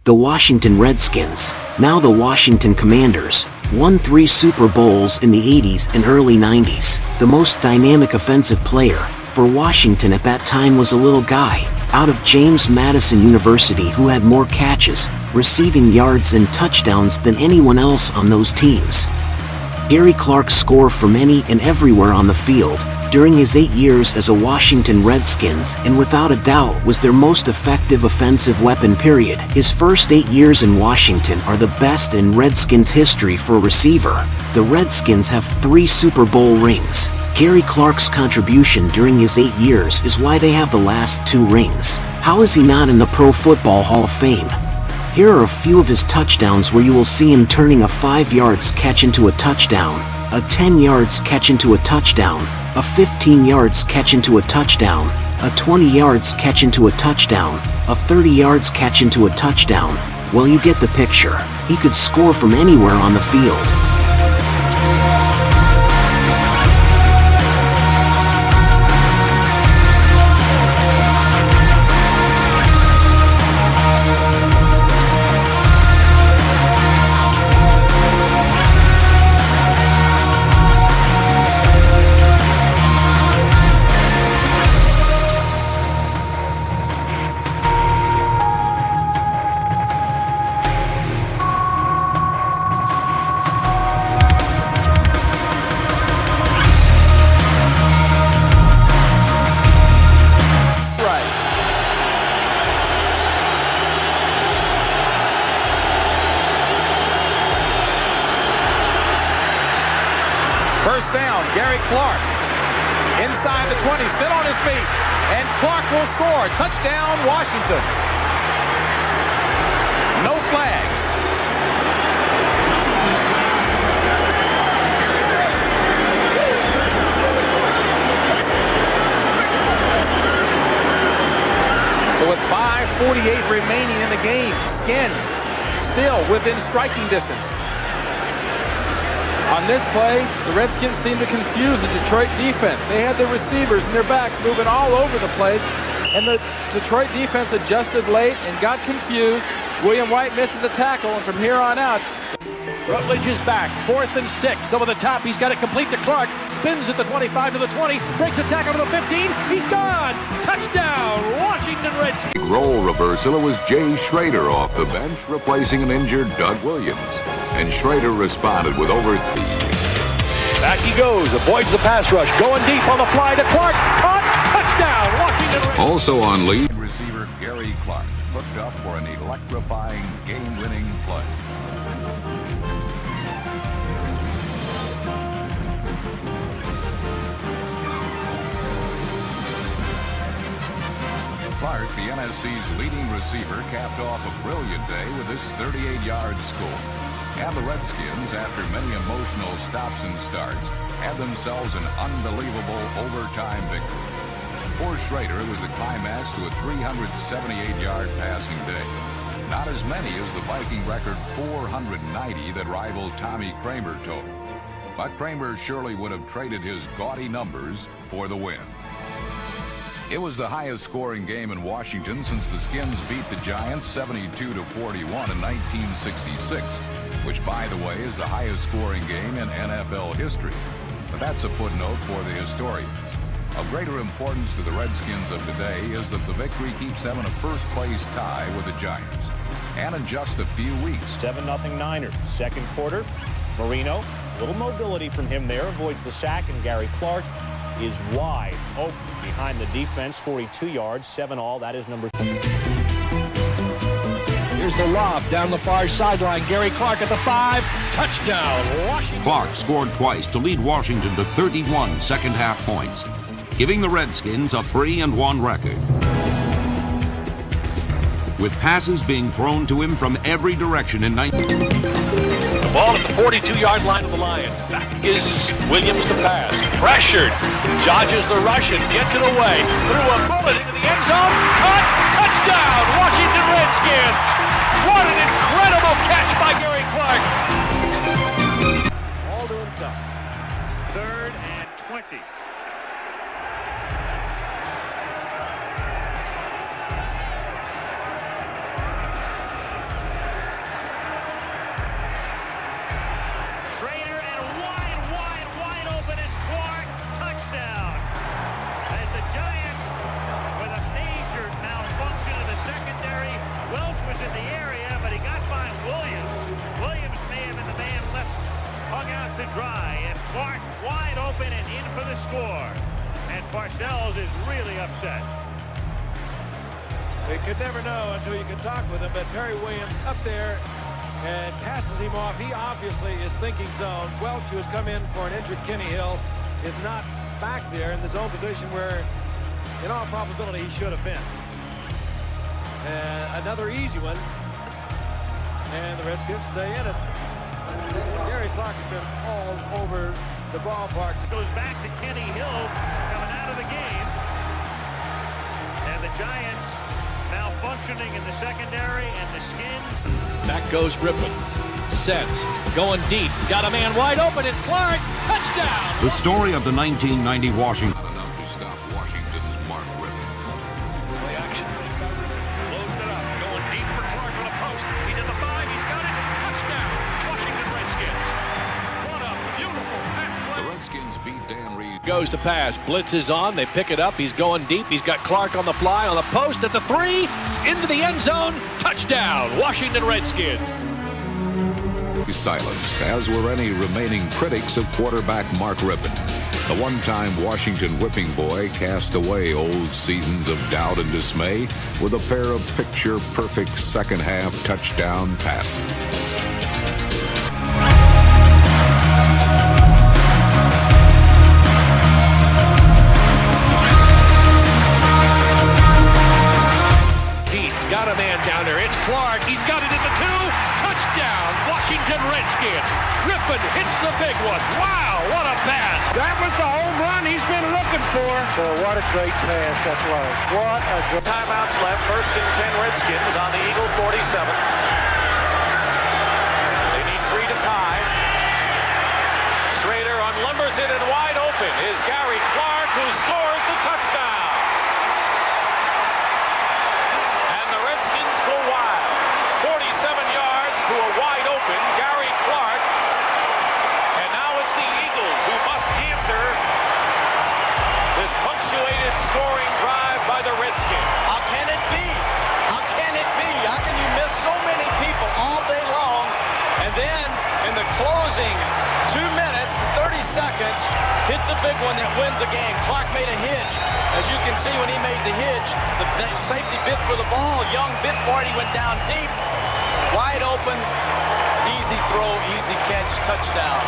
the Washington Redskins, now the Washington Commanders, won 3 Super Bowls in the 80s and early 90s. The most dynamic offensive player for Washington at that time was a little guy out of James Madison University who had more catches, receiving yards and touchdowns than anyone else on those teams. Gary Clark scored from any and everywhere on the field during his 8 years as a Washington Redskins, and without a doubt was their most effective offensive weapon. Period. His first 8 years in Washington are the best in Redskins history for a receiver. The Redskins have 3 Super Bowl rings. Gary Clark's contribution during his 8 years is why they have the last 2 rings. How is he not in the Pro Football Hall of Fame? Here are a few of his touchdowns where you will see him turning a 5 yards catch into a touchdown, a 10 yards catch into a touchdown, a 15 yards catch into a touchdown, a 20 yards catch into a touchdown, a 30 yards catch into a touchdown. Well, you get the picture. He could score from anywhere on the field. First down, Gary Clark. Inside the 20, still on his feet. And Clark will score. Touchdown, Washington. No flags. So with 5:48 remaining in the game, Skins still within striking distance. On this play, the Redskins seemed to confuse the Detroit defense. They had their receivers and their backs moving all over the place, and the Detroit defense adjusted late and got confused. William White misses the tackle, and from here on out, Rutledge is back, 4th and 6. Over the top, he's got it complete to Clark. Spins at the 25 to the 20, breaks a tackle to the 15. He's gone! Touchdown, Washington Redskins! Role reversal, it was Jay Schrader off the bench, replacing an injured Doug Williams. And Schrader responded with over 3. Back he goes, avoids the pass rush, going deep on the fly to Clark. Caught! Touchdown, Washington Redskins! Also on lead, receiver Gary Clark hooked up for an electrifying game-winning play. Clark, the NSC's leading receiver, capped off a brilliant day with this 38-yard score. And the Redskins, after many emotional stops and starts, had themselves an unbelievable overtime victory. For Schrader, it was the climax to a 378-yard passing day. Not as many as the Viking record 490 that rivaled Tommy Kramer total. But Kramer surely would have traded his gaudy numbers for the win. It was the highest scoring game in Washington since the Skins beat the Giants 72-41 in 1966, which, by the way, is the highest scoring game in NFL history. But that's a footnote for the historians. Of greater importance to the Redskins of today is that the victory keeps them in a first-place tie with the Giants. And in just a few weeks. 7-0 Niners. Second quarter, Marino, a little mobility from him there, avoids the sack, and Gary Clark is wide open behind the defense, 42 yards, 7-all. That is number 3. Here's the lob down the far sideline. Gary Clark at the 5. Touchdown, Washington. Clark scored twice to lead Washington to 31 second-half points, giving the Redskins a 3-1 record. With passes being thrown to him from every direction in 19... The ball at the 42-yard line of the Lions. Back is Williams to pass. Pressured. Dodges the rush and gets it away. Threw a bullet into the end zone. Caught. Touchdown, Washington Redskins. What an incredible catch by Gary Clark. All to himself. 3rd and 20. dry, and Clark wide open and in for the score. And Parcells is really upset. You could never know until you can talk with him, but Perry Williams up there and passes him off. He obviously is thinking zone. Welch, who has come in for an injured Kenny Hill, is not back there in the zone position where, in all probability, he should have been. And another easy one. And the Redskins stay in it. Gary Clark has been all over the ballpark. Goes back to Kenny Hill coming out of the game. And the Giants now functioning in the secondary, and the Skins. Back goes Rippon. Sets. Going deep. Got a man wide open. It's Clark. Touchdown! The story of the 1990 Washington. Not enough to stop Washington's Mark Rippon. Play action. Loads it up. Going deep for Clark on a post. He's at the 5. He's got it. Touchdown. Washington Redskins. What a beautiful pass play. The Redskins beat Dan Reed. Goes to pass. Blitz is on. They pick it up. He's going deep. He's got Clark on the fly on the post at the 3. Into the end zone. Touchdown. Washington Redskins. Silenced, as were any remaining critics of quarterback Mark Rippon. The one-time Washington whipping boy cast away old seasons of doubt and dismay with a pair of picture-perfect second-half touchdown passes. Got a man down there. It's Clark. He's got it at the 2. Touchdown, Washington Redskins. Rippon hits the big one. Wow, what a pass. That was the home run he's been looking for. Boy, what a great pass that was. What a great... Timeouts left. 1st and 10 Redskins on the Eagle 47. They need 3 to tie. Schrader unlimbers it and wide open is Gary Clark, who scores the touchdown. And the Redskins go wild. 47 yards to a wide open Gary Clark. And now it's the Eagles who must answer this punctuated scoring drive by the Redskins. How can it be? How can it be? How can you miss so many people all day long? And then in the closing 2 minutes and 30 seconds, hit the big one that wins the game. Clark made a hitch. As you can see, when he made the hitch, the safety bit for the ball. Young bit for it. He went down deep. Wide open. Easy throw, easy catch, touchdown.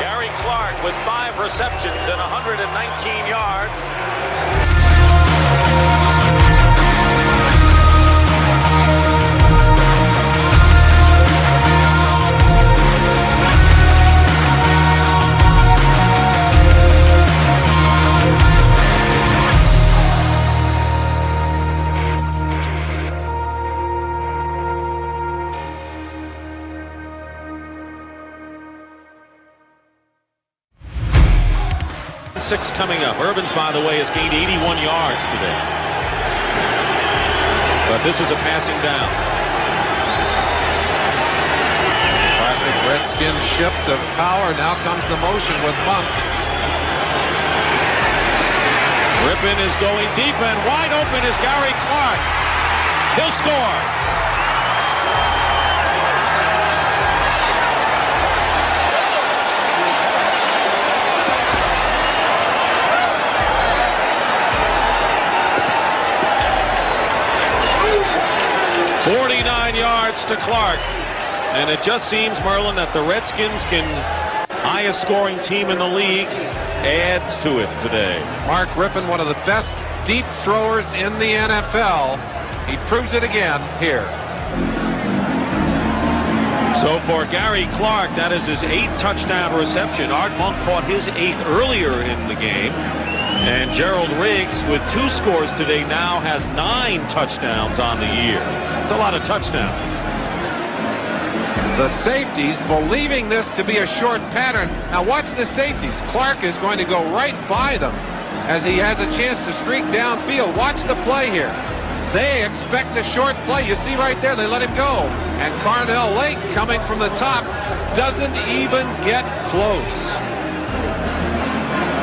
Gary Clark with 5 receptions and 119 yards. Six coming up. Urbans, by the way, has gained 81 yards today. But this is a passing down. Classic Redskin shift of power. Now comes the motion with Funk. Rippon is going deep, and wide open is Gary Clark. He'll score. To Clark, and it just seems, Merlin, that the Redskins can, highest scoring team in the league, adds to it today. Mark Rippon, one of the best deep throwers in the NFL. He proves it again here. So for Gary Clark, that is his 8th touchdown reception. Art Monk caught his 8th earlier in the game. And Gerald Riggs, with 2 scores today, now has 9 touchdowns on the year. It's a lot of touchdowns. The safeties believing this to be a short pattern. Now watch the safeties. Clark is going to go right by them as he has a chance to streak downfield. Watch the play here. They expect the short play. You see right there, they let him go. And Carnell Lake, coming from the top, doesn't even get close.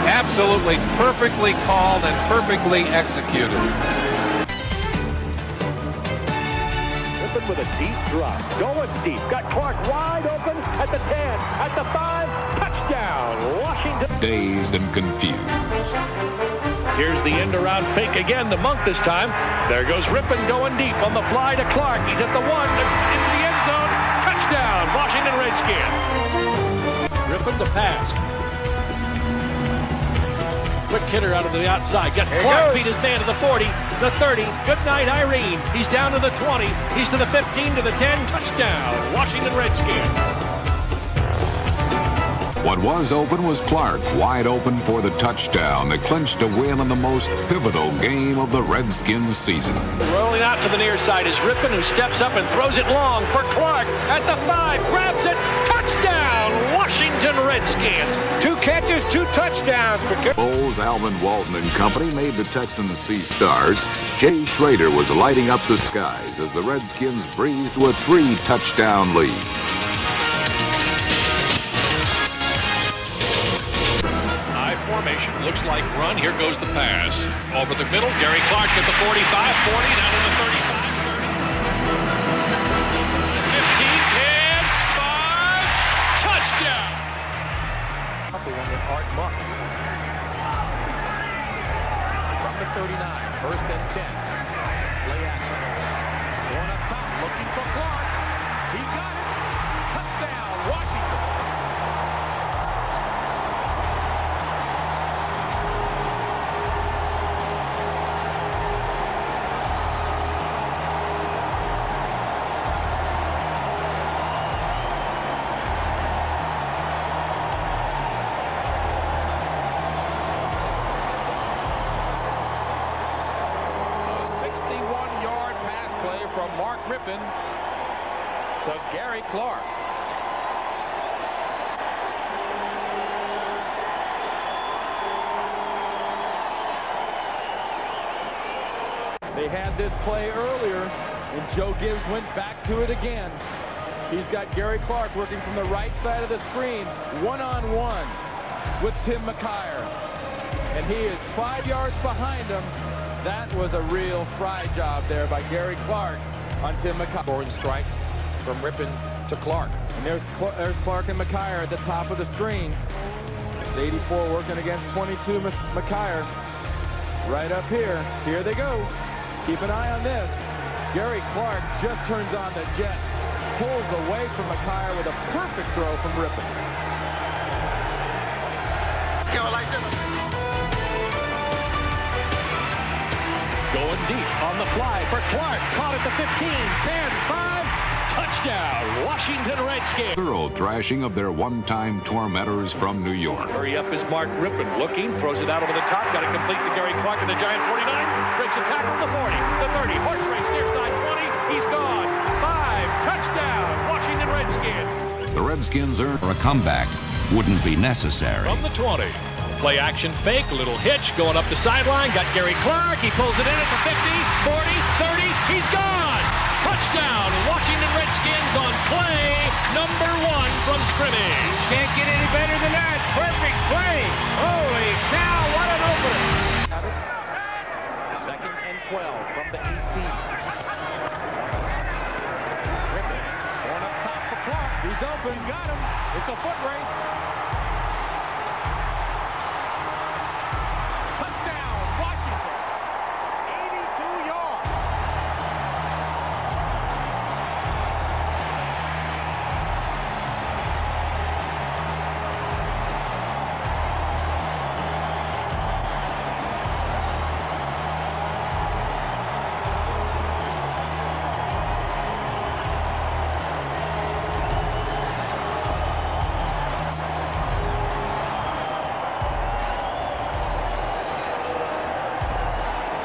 Absolutely perfectly called and perfectly executed. Rippon with a deep drop. Going deep. Got Clark wide open at the 10, at the 5. Touchdown. Touchdown, Washington. Dazed and confused. Here's the end around fake again, the Monk this time. There goes Rippon going deep on the fly to Clark. He's at the 1, into the end zone. Touchdown, Washington Redskins. Rippon to pass. Quick hitter out of the outside. Got Clark beat his man to the 40, the 30. Good night, Irene. He's down to the 20. He's to the 15, to the 10. Touchdown, Washington Redskins. What was open was Clark, wide open for the touchdown that clinched a win in the most pivotal game of the Redskins season. Rolling out to the near side is Rippon, who steps up and throws it long for Clark at the 5, grabs it, touchdown, Washington Redskins. 2 catches, 2 touchdowns. Bulls, Alvin Walton and company made the Texans see stars. Jay Schrader was lighting up the skies as the Redskins breezed to a 3-touchdown lead. Formation looks like run. Here goes the pass. Over the middle, Gary Clark at the 45, 40, down to the 35, 30. 15, 10, 5, touchdown! Couple one with Art Monk. From the 39, first and 10. Play action. One up top, looking for Clark. He's got it. Touchdown, Washington. From Mark Rippon to Gary Clark. They had this play earlier, and Joe Gibbs went back to it again. He's got Gary Clark working from the right side of the screen, one-on-one with Tim McKyer. And he is 5 yards behind him. That was a real fry job there by Gary Clark on Tim McKyer. Forward strike from Rippon to Clark. And there's Clark and McKyer at the top of the screen. It's 84 working against 22 McKyer. Right up here. Here they go. Keep an eye on this. Gary Clark just turns on the jet. Pulls away from McKyer with a perfect throw from Rippon. Go like this. Going deep on the fly for Clark. Caught at the 15, 10, 5. Touchdown, Washington Redskins. Thorough thrashing of their one-time tormentors from New York. Hurry up is Mark Rippon looking, throws it out over the top, got it complete to Gary Clark in the Giant 49. Breaks a tackle to the 40, the 30, horse race near side 20. He's gone. 5, touchdown, Washington Redskins. The Redskins earned For a comeback wouldn't be necessary. From the 20. Play action fake, a little hitch, going up the sideline, got Gary Clark, he pulls it in at the 50, 40, 30, he's gone! Touchdown, Washington Redskins on play number 1 from scrimmage. Can't get any better than that. Perfect play. Holy cow, what an opener. 2nd and 12 from the 18. Rippon, going up top for Clark, he's open, got him, it's a foot race.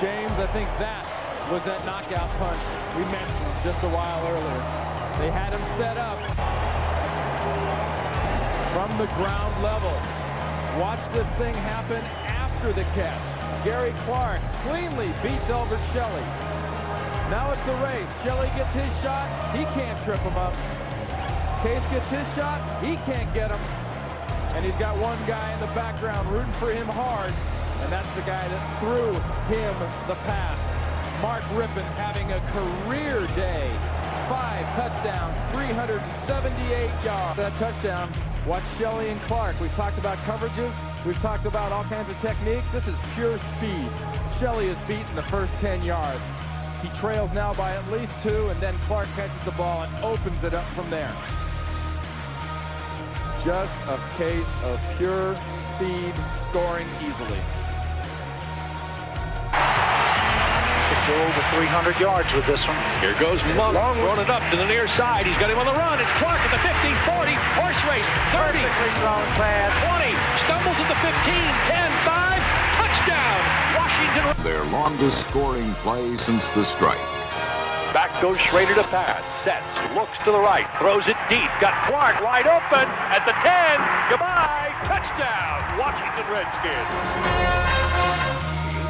James, I think that was that knockout punch we mentioned just a while earlier. They had him set up from the ground level. Watch this thing happen after the catch. Gary Clark cleanly beats Elbert Shelley. Now it's a race. Shelley gets his shot. He can't trip him up. Case gets his shot. He can't get him. And he's got one guy in the background rooting for him hard. And that's the guy that threw him the pass. Mark Rippon having a career day. 5 touchdowns, 378 yards. That touchdown Watch Shelley and Clark. We've talked about coverages. We've talked about all kinds of techniques. This is pure speed. Shelley is beaten the first 10 yards. He trails now by at least 2, and then Clark catches the ball and opens it up from there. Just a case of pure speed, scoring easily. Could go over 300 yards with this one. Here goes Monk, throwing it up to the near side. He's got him on the run. It's Clark at the 50, 40, horse race, 30, 20, stumbles at the 15, 10, 5, touchdown, Washington. Their longest scoring play since the strike. Back goes Schrader to pass, sets, looks to the right, throws it deep, got Clark wide open at the 10, goodbye, touchdown, Washington Redskins.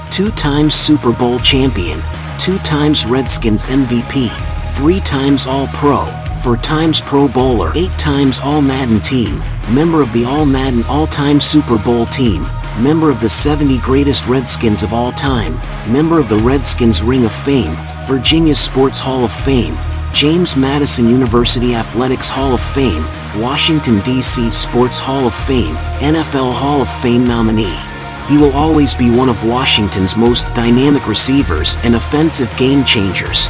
2-time Super Bowl champion, 2 times Redskins MVP, 3 times All-Pro, 4 times Pro Bowler, 8 times All-Madden team, member of the All-Madden All-Time Super Bowl team, member of the 70 Greatest Redskins of All Time, member of the Redskins Ring of Fame, Virginia Sports Hall of Fame, James Madison University Athletics Hall of Fame, Washington, D.C. Sports Hall of Fame, NFL Hall of Fame nominee. He will always be one of Washington's most dynamic receivers and offensive game changers.